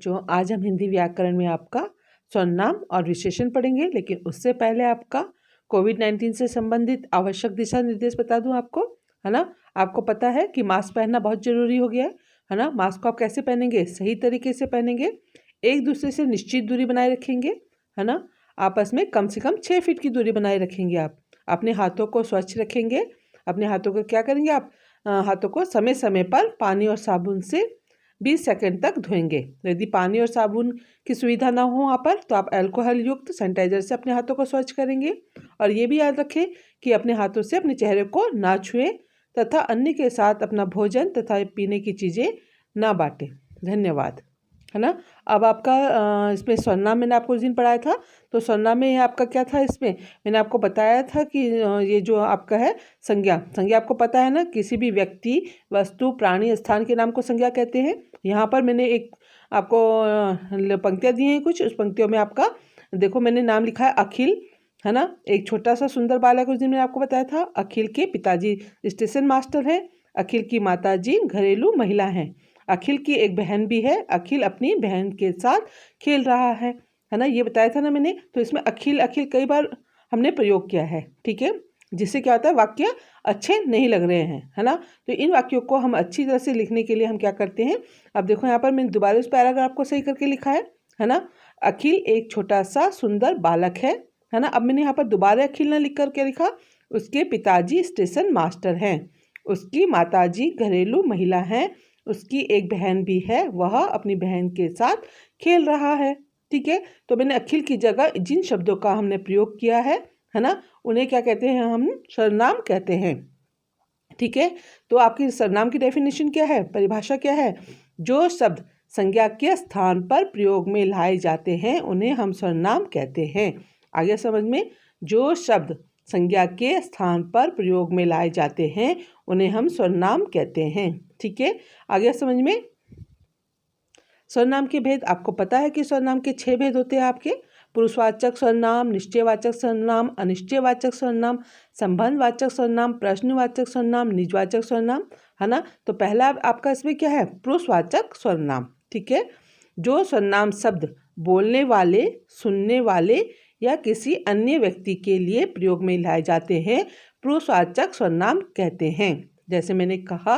बच्चों, आज हम हिंदी व्याकरण में आपका सर्वनाम और विशेषण पढ़ेंगे, लेकिन उससे पहले आपका कोविड-19 से संबंधित आवश्यक दिशा निर्देश बता दूं आपको, है ना। आपको पता है कि मास्क पहनना बहुत ज़रूरी हो गया है ना। मास्क को आप कैसे पहनेंगे? सही तरीके से पहनेंगे, एक दूसरे से निश्चित दूरी बनाए रखेंगे, है ना। आपस में कम से कम 6 फीट की दूरी बनाए रखेंगे। आप अपने हाथों को स्वच्छ रखेंगे। अपने हाथों को क्या करेंगे आप? हाथों को समय समय पर पानी और साबुन से 20 सेकंड तक धोएंगे। यदि पानी और साबुन की सुविधा ना हो वहाँ पर, तो आप अल्कोहल युक्त सैनिटाइजर से अपने हाथों को स्वच्छ करेंगे। और ये भी याद रखें कि अपने हाथों से अपने चेहरे को ना छुएं तथा अन्य के साथ अपना भोजन तथा पीने की चीज़ें ना बांटें। धन्यवाद, है ना। अब आपका इसमें सर्वनाम मैंने आपको उस दिन पढ़ाया था, तो सर्वनाम में आपका क्या था? इसमें मैंने आपको बताया था कि ये जो आपका है संज्ञा आपको पता है ना, किसी भी व्यक्ति, वस्तु, प्राणी, स्थान के नाम को संज्ञा कहते हैं। यहाँ पर मैंने एक आपको पंक्तियाँ दी हैं कुछ, उस पंक्तियों में आपका देखो मैंने नाम लिखा है अखिल, है ना। एक छोटा सा सुंदर बालक, उस दिन मैंने आपको बताया था। अखिल के पिताजी स्टेशन मास्टर हैं। अखिल की माताजी घरेलू महिला हैं। अखिल की एक बहन भी है। अखिल अपनी बहन के साथ खेल रहा है ना। ये बताया था ना मैंने। तो इसमें अखिल अखिल कई बार हमने प्रयोग किया है, ठीक है, जिससे क्या होता है, वाक्य अच्छे नहीं लग रहे हैं, है ना। तो इन वाक्यों को हम अच्छी तरह से लिखने के लिए हम क्या करते हैं? अब देखो यहाँ पर मैंने दोबारा उस पैराग्राफ को सही करके लिखा है ना। अखिल एक छोटा सा सुंदर बालक है ना। अब मैंने यहाँ पर दोबारा अखिल ना लिख करके लिखा। उसके पिताजी स्टेशन मास्टर हैं। उसकी माताजी घरेलू महिला हैं। उसकी एक बहन भी है, वह अपनी बहन के साथ खेल रहा है, ठीक है। तो मैंने अखिल की जगह जिन शब्दों का हमने प्रयोग किया है ना, उन्हें क्या कहते हैं? हम सर्वनाम कहते हैं, ठीक है। तो आपकी सर्वनाम की डेफिनेशन क्या है, परिभाषा क्या है? जो शब्द संज्ञा के स्थान पर प्रयोग में लाए जाते हैं उन्हें हम सर्वनाम कहते हैं। आगे समझ में? जो शब्द संज्ञा के स्थान पर प्रयोग में लाए जाते हैं उन्हें हम सर्वनाम कहते हैं, ठीक है। आगे समझ में? सर्वनाम के भेद आपको पता है कि सर्वनाम के 6 भेद होते हैं आपके। पुरुषवाचक सर्वनाम, निश्चयवाचक सर्वनाम, अनिश्चयवाचक सर्वनाम, संबंधवाचक सर्वनाम, प्रश्नवाचक सर्वनाम, निजवाचक सर्वनाम, है ना। तो पहला आपका इसमें क्या है? पुरुषवाचक सर्वनाम, ठीक है। जो सर्वनाम शब्द बोलने वाले, सुनने वाले या किसी अन्य व्यक्ति के लिए प्रयोग में लाए जाते हैं पुरुषवाचक सर्वनाम कहते हैं। जैसे मैंने कहा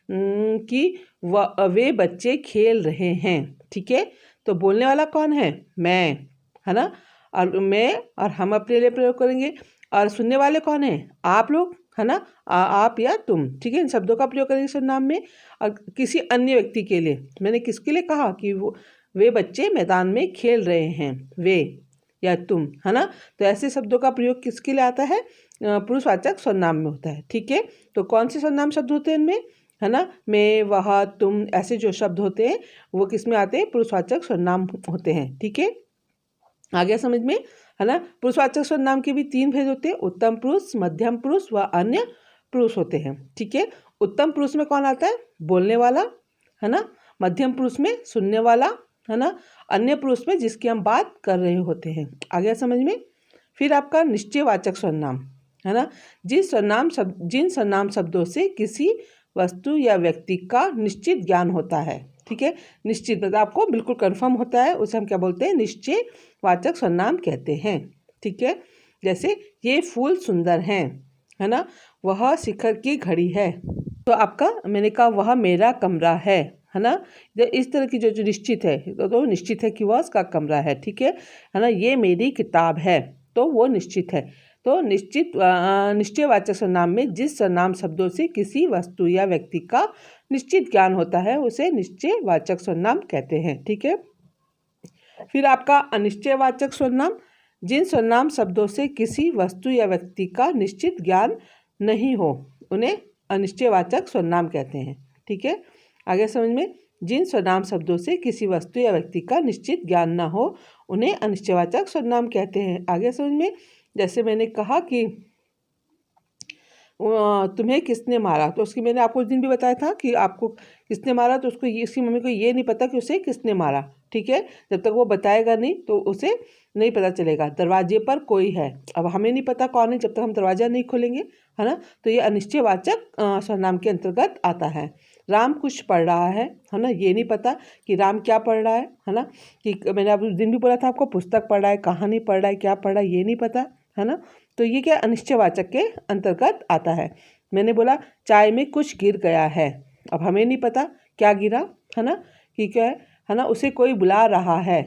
कि वे बच्चे खेल रहे हैं, ठीक है। तो बोलने वाला कौन है? मैं, है ना। और मैं और हम अपने लिए प्रयोग करेंगे। और सुनने वाले कौन है? आप लोग, है ना। आप या तुम, ठीक है। इन शब्दों का प्रयोग करेंगे सर्वनाम में। और किसी अन्य व्यक्ति के लिए, मैंने किसके लिए कहा कि वे बच्चे मैदान में खेल रहे हैं, वे या तुम, है ना। तो ऐसे शब्दों का प्रयोग किसके लिए आता है? पुरुषवाचक सर्वनाम में होता है, ठीक है। तो कौन से सर्वनाम शब्द होते हैं इनमें, है ना? मैं, वह, तुम, ऐसे जो शब्द होते हैं वो किस में आते हैं? पुरुषवाचक सर्वनाम होते हैं, ठीक है। आगे समझ में, है ना। पुरुषवाचक सर्वनाम के भी 3 भेद होते हैं। उत्तम पुरुष, मध्यम पुरुष व अन्य पुरुष होते हैं, ठीक है। उत्तम पुरुष में कौन आता है? बोलने वाला, है ना। मध्यम पुरुष में सुनने वाला, है ना। अन्य पुरुष में जिसकी हम बात कर रहे होते हैं। आगे समझ में? फिर आपका निश्चयवाचक सर्वनाम, है ना। जिन सर्वनाम शब्दों से किसी वस्तु या व्यक्ति का निश्चित ज्ञान होता है, ठीक है। निश्चित मतलब आपको बिल्कुल कंफर्म होता है, उसे हम क्या बोलते हैं? निश्चयवाचक सर्वनाम कहते हैं, ठीक है। जैसे ये फूल सुंदर हैं, है ना। वह शिखर की घड़ी है। तो आपका मैंने कहा वह मेरा कमरा है ना। इस तरह की जो निश्चित है, तो निश्चित है कि वह उसका कमरा है, ठीक है ना। ये मेरी किताब है, तो वो निश्चित है। तो निश्चयवाचक सर्वनाम में जिस सर्वनाम शब्दों से किसी वस्तु या व्यक्ति का निश्चित ज्ञान होता है उसे निश्चयवाचक सर्वनाम कहते हैं, ठीक है। फिर आपका अनिश्चयवाचक सर्वनाम, जिन सर्वनाम शब्दों से किसी वस्तु या व्यक्ति का निश्चित ज्ञान नहीं हो उन्हें अनिश्चयवाचक सर्वनाम कहते हैं, ठीक है। आगे समझ में? जिन सर्वनाम शब्दों से किसी वस्तु या व्यक्ति का निश्चित ज्ञान न हो उन्हें अनिश्चयवाचक सर्वनाम कहते हैं। आगे समझ में? जैसे मैंने कहा कि तुम्हें किसने मारा, तो उसकी मैंने आपको उस दिन भी बताया था कि आपको किसने मारा, तो उसकी मम्मी को ये नहीं पता कि उसे किसने मारा, ठीक है। जब तक वो बताएगा नहीं तो उसे नहीं पता चलेगा। दरवाजे पर कोई है, अब हमें नहीं पता कौन है जब तक हम दरवाज़ा नहीं खोलेंगे, है ना। तो ये अनिश्चयवाचक सर्वनाम के अंतर्गत आता है। राम कुछ पढ़ रहा है ना, ये नहीं पता कि राम क्या पढ़ रहा है ना, कि मैंने आप उस दिन भी बोला था आपको, पुस्तक पढ़ रहा है, कहानी पढ़ रहा है, क्या पढ़ रहा है ये नहीं पता है ना। तो ये क्या अनिश्चयवाचक के अंतर्गत आता है। मैंने बोला चाय में कुछ गिर गया है, अब हमें नहीं पता क्या गिरा है ना, कि क्या है ना, उसे कोई बुला रहा है,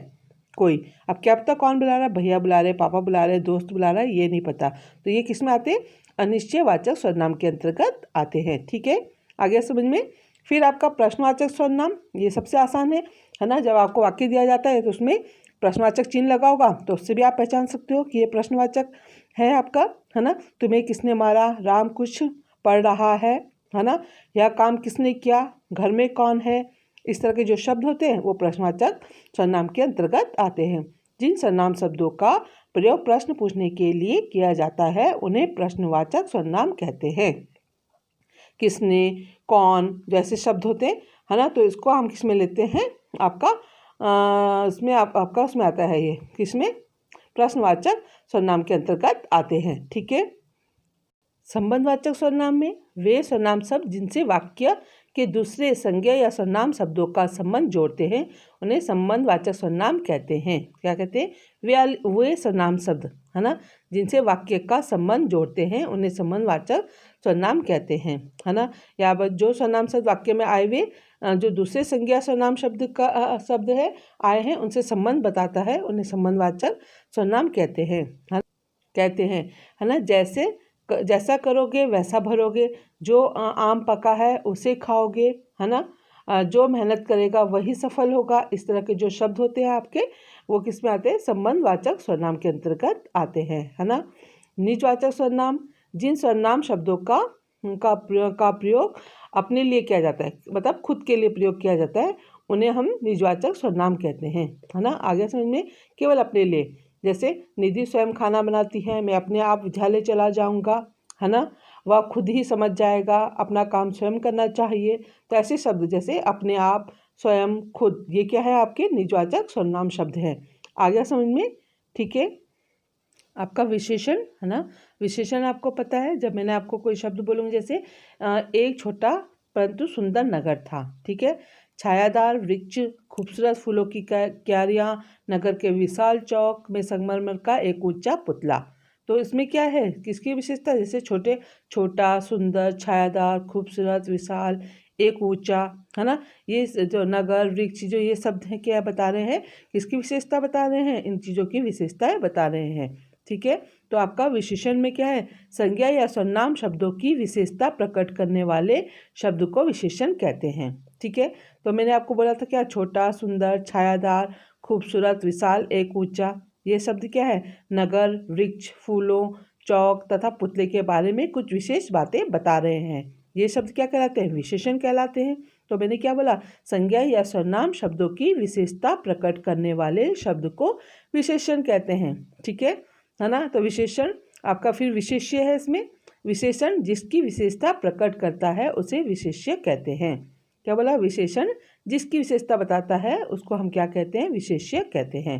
कोई, अब क्या पता कौन बुला रहा है, भैया बुला रहे, पापा बुला रहे, दोस्त बुला रहा है, ये नहीं पता। तो ये किस में आते हैं, अनिश्चयवाचक सर्वनाम के अंतर्गत आते हैं। ठीक है, आगे समझ में। फिर आपका प्रश्नवाचक सर्वनाम, ये सबसे आसान है ना। जब आपको वाक्य दिया जाता है तो उसमें प्रश्नवाचक चिन्ह लगा होगा, तो उससे भी आप पहचान सकते हो कि ये प्रश्नवाचक है आपका, है ना। तुम्हें किसने मारा, राम कुछ पढ़ रहा है ना, यह काम किसने किया, घर में कौन है, इस तरह के जो शब्द होते हैं वो प्रश्नवाचक सर्वनाम के अंतर्गत आते हैं। जिन सर्वनाम शब्दों का प्रयोग प्रश्न पूछने के लिए किया जाता है उन्हें प्रश्नवाचक सर्वनाम कहते हैं। किसने, कौन जैसे शब्द होते हैं है ना, तो इसको हम किस में लेते हैं, आपका इसमें आपका उसमें आता है, ये किसमें, प्रश्नवाचक सर्वनाम के अंतर्गत आते हैं। ठीक है। संबंधवाचक सर्वनाम में वे सर्वनाम शब्द जिनसे वाक्य के दूसरे संज्ञा या सर्वनाम शब्दों का संबंध जोड़ते हैं उन्हें संबंधवाचक सर्वनाम कहते हैं। क्या कहते हैं, वे सर्वनाम शब्द है ना जिनसे वाक्य का संबंध जोड़ते हैं उन्हें संबंधवाचक सर्वनाम कहते हैं, है ना। या जो सर्वनाम शब्द वाक्य में आए हुए जो दूसरे संज्ञा सर्वनाम शब्द है आए हैं उनसे संबंध बताता है उन्हें संबंधवाचक सर्वनाम कहते हैं, है ना। जैसा करोगे वैसा भरोगे, जो आम पका है उसे खाओगे, है ना। जो मेहनत करेगा वही सफल होगा, इस तरह के जो शब्द होते हैं आपके वो किस में आते हैं, संबंधवाचक सर्वनाम के अंतर्गत आते हैं, है ना। निजवाचक सर्वनाम, जिन सर्वनाम शब्दों का प्रयोग अपने लिए किया जाता है, मतलब खुद के लिए प्रयोग किया जाता है, उन्हें हम निजवाचक सर्वनाम कहते हैं, है ना। आगे समझ में, केवल अपने लिए, जैसे निधि स्वयं खाना बनाती है, मैं अपने आप विद्यालय चला जाऊंगा, है ना, वह खुद ही समझ जाएगा, अपना काम स्वयं करना चाहिए। तो ऐसे शब्द जैसे अपने आप, स्वयं, खुद, ये क्या है आपके निजवाचक सर्वनाम शब्द हैं। आगे समझ में। ठीक है। आपका विशेषण, है ना, विशेषण आपको पता है, जब मैंने आपको कोई शब्द बोलूँगी जैसे एक छोटा परंतु सुंदर नगर था, ठीक है, छायादार वृक्ष, खूबसूरत फूलों की क्यारियाँ, नगर के विशाल चौक में संगमरमर का एक ऊंचा पुतला। तो इसमें क्या है, किसकी विशेषता, जैसे छोटा, सुंदर, छायादार, खूबसूरत, विशाल, एक ऊंचा, है ना। ये जो नगर, वृक्ष, जो ये शब्द हैं क्या बता रहे हैं, किसकी विशेषता बता रहे हैं, इन चीज़ों की विशेषताएं बता रहे हैं। ठीक है। तो आपका विशेषण में क्या है, संज्ञा या सर्वनाम शब्दों की विशेषता प्रकट करने वाले शब्द को विशेषण कहते हैं। ठीक है। तो मैंने आपको बोला था क्या, छोटा, सुंदर, छायादार, खूबसूरत, विशाल, एक ऊंचा, ये शब्द क्या है, नगर, वृक्ष, फूलों, चौक तथा पुतले के बारे में कुछ विशेष बातें बता रहे हैं। ये शब्द क्या कहलाते हैं, विशेषण कहलाते हैं। तो मैंने क्या बोला, संज्ञा या सर्वनाम शब्दों की विशेषता प्रकट करने वाले शब्द को विशेषण कहते हैं। ठीक है ना। तो विशेषण आपका फिर विशेष्य है, इसमें विशेषण जिसकी विशेषता प्रकट करता है उसे विशेष्य कहते हैं। क्या बोला, विशेषण जिसकी विशेषता बताता है उसको हम क्या कहते हैं, विशेष्य कहते हैं,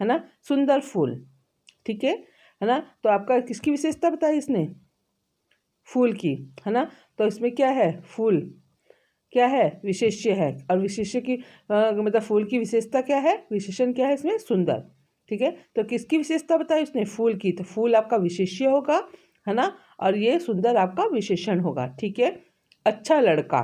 है ना। सुंदर फूल, ठीक है ना। तो आपका किसकी विशेषता बताई इसने, फूल की, है ना। तो इसमें क्या है, फूल क्या है, विशेष्य है, और विशेष्य की मतलब फूल की विशेषता क्या है, विशेषण क्या है इसमें, सुंदर। ठीक है। तो किसकी विशेषता बताई उसने, फूल की, तो फूल आपका विशेष्य होगा, है ना, और ये सुंदर आपका विशेषण होगा। ठीक है। अच्छा लड़का,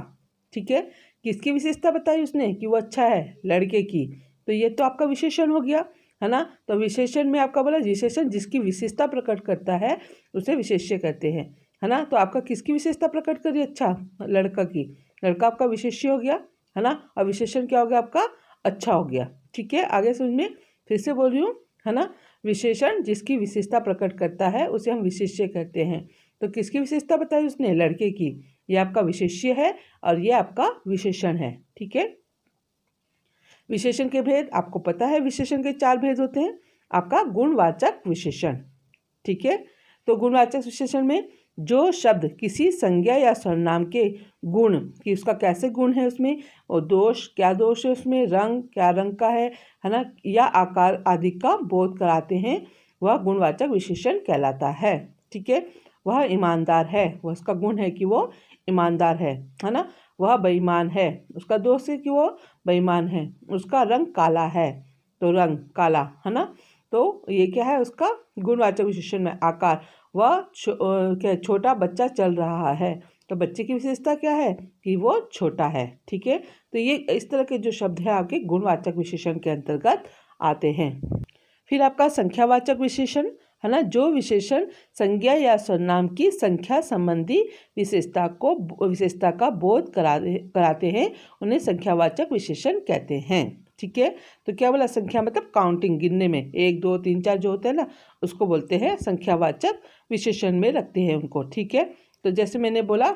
ठीक है, किसकी विशेषता बताई उसने कि वो अच्छा है, लड़के की, तो ये तो आपका विशेषण हो गया, है ना। तो विशेषण में आपका बोला, विशेषण जिसकी विशेषता प्रकट करता है उसे विशेष्य कहते हैं, है ना। तो आपका किसकी विशेषता प्रकट करी, अच्छा लड़का की, लड़का आपका विशेष्य हो गया, है ना, और विशेषण क्या हो गया आपका, अच्छा हो गया। ठीक है। आगे समझ में, फिर से बोल रही हूँ, है ना, विशेषण जिसकी विशेषता प्रकट करता है उसे हम विशेष्य कहते हैं। तो किसकी विशेषता बताई उसने, लड़के की, ये आपका विशेष्य है और ये आपका विशेषण है। ठीक है। विशेषण के भेद आपको पता है, विशेषण के 4 भेद होते हैं। आपका गुणवाचक विशेषण, ठीक है। तो गुणवाचक विशेषण में जो शब्द किसी संज्ञा या सर्वनाम के गुण कि उसका कैसे गुण है, उसमें और दोष क्या दोष है, उसमें रंग क्या रंग का है ना, या आकार आदि का बोध कराते हैं, वह गुणवाचक विशेषण कहलाता है। ठीक है। वह ईमानदार है, वह उसका गुण है कि वो ईमानदार है ना। वह बेईमान है। उसका दोष है कि वो बेईमान है। उसका रंग काला है, तो रंग काला, है ना। तो ये क्या है उसका गुणवाचक विशेषण में। आकार, वह क्या छोटा बच्चा चल रहा है, तो बच्चे की विशेषता क्या है कि वो छोटा है। ठीक है, तो ये इस तरह के जो शब्द है आपके गुणवाचक विशेषण के अंतर्गत आते हैं। फिर आपका संख्यावाचक विशेषण, है ना। जो विशेषण संज्ञा या सर्वनाम की संख्या संबंधी विशेषता का बोध कराते हैं उन्हें संख्यावाचक विशेषण कहते हैं। ठीक है, तो क्या बोला, संख्या मतलब काउंटिंग, गिनने में 1 2 3 4 जो होता है ना, उसको बोलते हैं संख्यावाचक विशेषण में रखते हैं उनको। ठीक है, तो जैसे मैंने बोला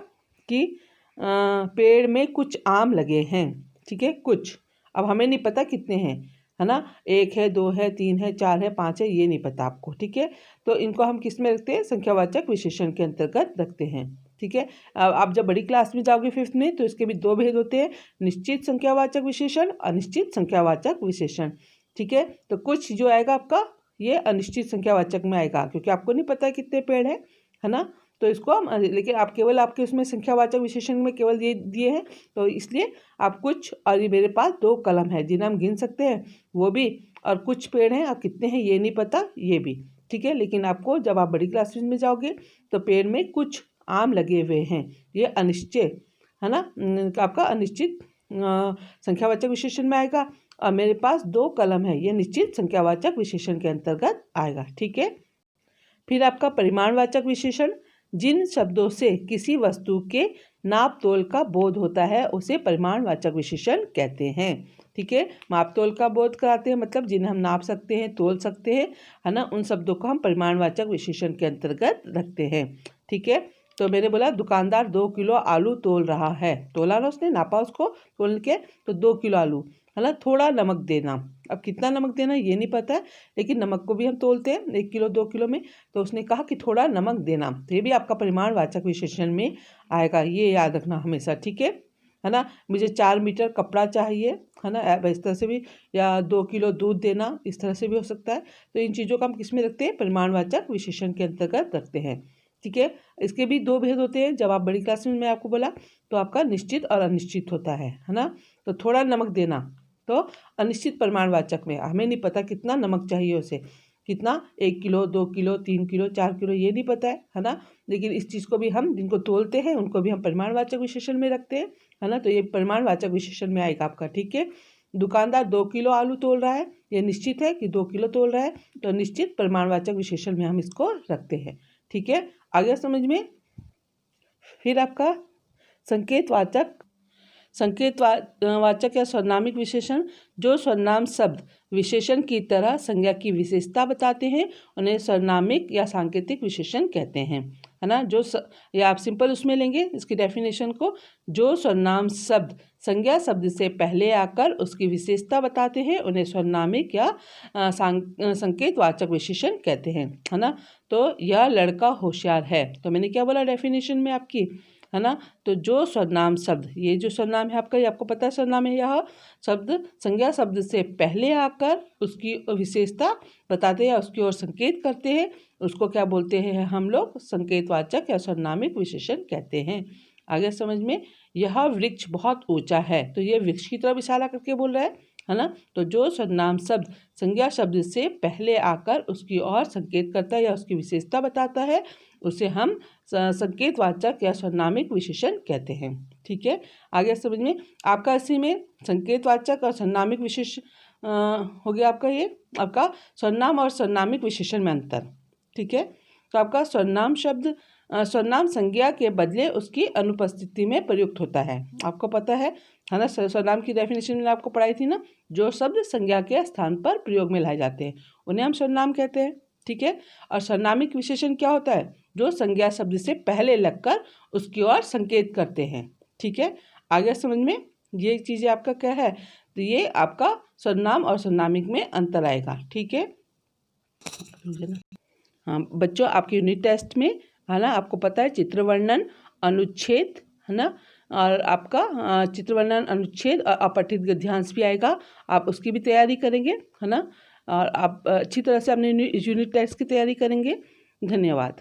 कि पेड़ में कुछ आम लगे हैं। ठीक है, कुछ, अब हमें नहीं पता कितने हैं, है ना। 1 है, 2 है, 3 है, 4 है, 5 है, ये नहीं पता आपको। ठीक है, तो इनको हम किस में रखते हैं, संख्यावाचक विशेषण के अंतर्गत रखते हैं। ठीक है, आप जब बड़ी क्लास में जाओगे 5th में, तो इसके भी 2 भेद होते हैं, निश्चित संख्यावाचक विशेषण, अनिश्चित संख्यावाचक विशेषण। ठीक है, तो कुछ जो आएगा आपका ये अनिश्चित संख्यावाचक में आएगा, क्योंकि आपको नहीं पता कितने पेड़ हैं, है ना। तो इसको हम, लेकिन आप केवल आपके उसमें संख्यावाचक विशेषण में केवल ये दिए हैं, तो इसलिए आप कुछ, और ये मेरे पास 2 कलम है जिन्हें हम गिन सकते हैं वो भी, और कुछ पेड़ हैं, आप कितने हैं ये नहीं पता ये भी। ठीक है, लेकिन आपको जब आप बड़ी क्लास में जाओगे तो पेड़ में कुछ आम लगे हुए हैं, ये अनिश्चित, है ना, आपका अनिश्चित संख्यावाचक विशेषण में आएगा। और मेरे पास 2 कलम है, ये निश्चित संख्यावाचक विशेषण के अंतर्गत आएगा। ठीक है, फिर आपका परिमाणवाचक विशेषण, जिन शब्दों से किसी वस्तु के नाप तोल का बोध होता है उसे परिमाणवाचक विशेषण कहते हैं। ठीक है, माप तोल का बोध कराते हैं, मतलब जिन्हें हम नाप सकते हैं, तोल सकते हैं, है ना, उन शब्दों को हम परिमाणवाचक विशेषण के अंतर्गत रखते हैं। ठीक है, तो मैंने बोला दुकानदार 2 किलो आलू तोल रहा है, तोला ना उसने, नापा उसको तोल के, तो 2 किलो आलू, है ना। थोड़ा नमक देना, अब कितना नमक देना ये नहीं पता है, लेकिन नमक को भी हम तोलते हैं 1 किलो 2 किलो में, तो उसने कहा कि थोड़ा नमक देना, तो ये भी आपका परिमाणवाचक विशेषण में आएगा, ये याद रखना हमेशा। ठीक है ना। मुझे 4 मीटर कपड़ा चाहिए, है ना, इस तरह से भी, या 2 किलो दूध देना, इस तरह से भी हो सकता है। तो इन चीज़ों का हम किस में रखते हैं, परिमाणवाचक विशेषण के अंतर्गत रखते हैं। ठीक है, इसके भी 2 भेद होते हैं। जब आप बड़ी क्लास में, मैं आपको बोला, तो आपका निश्चित और अनिश्चित होता है ना। तो थोड़ा नमक देना, तो अनिश्चित परिमाणवाचक में, हमें नहीं पता कितना नमक चाहिए उसे, कितना, 1 किलो 2 किलो 3 किलो 4 किलो ये नहीं पता है ना। लेकिन इस चीज़ को भी हम, जिनको तोलते हैं उनको भी हम परिमाणवाचक विशेषण में रखते हैं, है ना। तो ये परिमाणवाचक विशेषण में आएगा आपका। ठीक है, दुकानदार 2 किलो आलू तोल रहा है, ये निश्चित है कि 2 किलो तोल रहा है, तो निश्चित परिमाणवाचक विशेषण में हम इसको रखते हैं। ठीक है, आगे समझ में। फिर आपका संकेतवाचक या सर्वनामिक विशेषण, जो सर्वनाम शब्द विशेषण की तरह संज्ञा की विशेषता बताते हैं उन्हें सर्वनामिक या सांकेतिक विशेषण कहते हैं, है ना। या आप सिंपल उसमें लेंगे इसकी डेफिनेशन को, जो सर्वनाम शब्द संज्ञा शब्द से पहले आकर उसकी विशेषता बताते हैं उन्हें सर्वनामिक या संकेतवाचक विशेषण कहते हैं, है ना। तो यह लड़का होशियार है, तो मैंने क्या बोला डेफिनेशन में आपकी, है ना। तो जो सर्वनाम शब्द, ये जो सर्वनाम है आपका, ये आपको पता है सर्वनाम है, यह शब्द संज्ञा शब्द से पहले आकर उसकी विशेषता बताते हैं, उसकी ओर संकेत करते हैं, उसको क्या बोलते हैं हम लोग, संकेतवाचक या सर्वनामिक विशेषण कहते हैं। आगे समझ में। यह वृक्ष बहुत ऊंचा है, तो ये वृक्ष की तरफ इशारा करके बोल रहा है ना। तो जो सर्वनाम शब्द संज्ञा शब्द से पहले आकर उसकी ओर संकेत करता है या उसकी विशेषता बताता है उसे हम संकेतवाचक या सर्वनामिक विशेषण कहते हैं। ठीक है, आगे समझ में। आपका इसी में संकेतवाचक और सर्वनामिक हो गया आपका, ये आपका सर्वनाम और सर्वनामिक विशेषण में अंतर। ठीक है, तो आपका सर्वनाम संज्ञा के बदले उसकी अनुपस्थिति में प्रयुक्त होता है, आपको पता है ना। सर्वनाम की डेफिनेशन मैंने आपको पढ़ाई थी ना, जो शब्द संज्ञा के स्थान पर प्रयोग में लाए जाते हैं उन्हें हम सर्वनाम कहते हैं। ठीक है, और सर्वनामिक विशेषण क्या होता है, जो संज्ञा शब्द से पहले लगकर उसकी ओर संकेत करते हैं। ठीक है, आगे समझ में। ये चीज़ें आपका क्या है, तो ये आपका सर्वनाम और सर्वनामिक में अंतर आएगा। ठीक है, हाँ बच्चों, आपके यूनिट टेस्ट में, है ना, आपको पता है चित्र वर्णन, अनुच्छेद, है ना, और आपका चित्र वर्णन, अनुच्छेद और अपठित गद्यांश भी आएगा, आप उसकी भी तैयारी करेंगे, है ना। और आप अच्छी तरह से अपने यूनिट टेस्ट की तैयारी करेंगे। धन्यवाद।